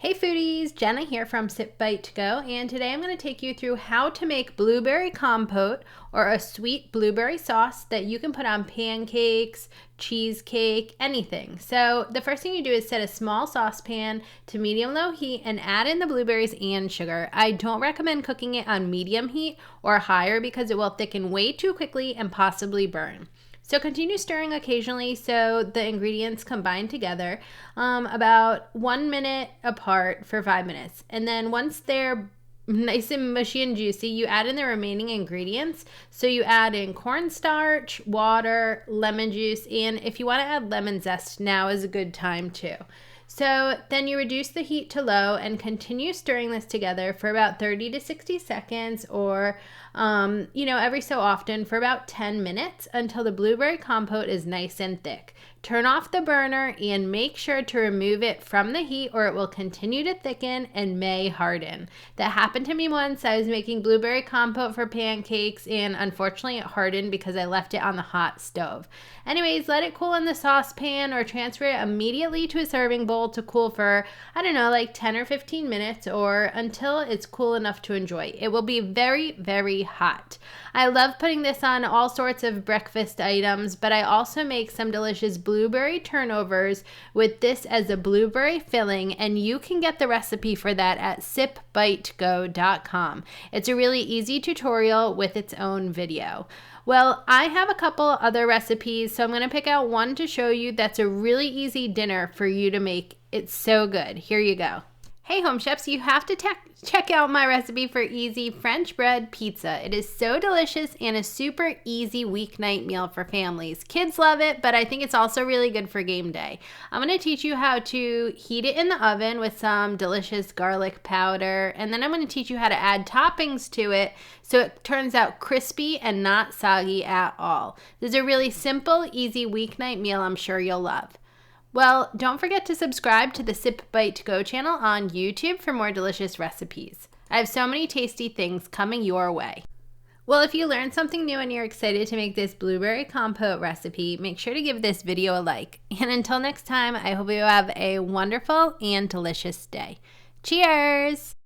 Hey foodies, Jenna here from sipbitego, and today I'm going to take you through how to make blueberry compote or a sweet blueberry sauce that you can put on pancakes, cheesecake, anything. So the first thing you do is set a small saucepan to medium-low heat and add in the blueberries and sugar. I don't recommend cooking it on medium heat or higher because it will thicken way too quickly and possibly burn. So continue stirring occasionally so the ingredients combine together about 1 minute apart for 5 minutes. And then once they're nice and mushy and juicy, you add in the remaining ingredients. So you add in cornstarch, water, lemon juice, and if you want to add lemon zest, now is a good time too. So then you reduce the heat to low and continue stirring this together for about 30 to 60 seconds or, every so often for about 10 minutes until the blueberry compote is nice and thick. Turn off the burner and make sure to remove it from the heat or it will continue to thicken and may harden. That happened to me once. I was making blueberry compote for pancakes and unfortunately it hardened because I left it on the hot stove. Anyways, let it cool in the saucepan or transfer it immediately to a serving bowl to cool for, like 10 or 15 minutes or until it's cool enough to enjoy. It will be very, very hot. I love putting this on all sorts of breakfast items, but I also make some delicious blueberry turnovers with this as a blueberry filling, and you can get the recipe for that at sipbitego.com. It's a really easy tutorial with its own video. Well, I have a couple other recipes, so I'm going to pick out one to show you that's a really easy dinner for you to make. It's so good. Here you go. Hey home chefs, you have to check out my recipe for easy French bread pizza. It is so delicious and a super easy weeknight meal for families. Kids love it, but I think it's also really good for game day. I'm going to teach you how to heat it in the oven with some delicious garlic powder, and then I'm going to teach you how to add toppings to it so it turns out crispy and not soggy at all. This is a really simple, easy weeknight meal I'm sure you'll love. Well, don't forget to subscribe to the sipbitego channel on YouTube for more delicious recipes. I have so many tasty things coming your way. Well, if you learned something new and you're excited to make this blueberry compote recipe, make sure to give this video a like. And until next time, I hope you have a wonderful and delicious day. Cheers!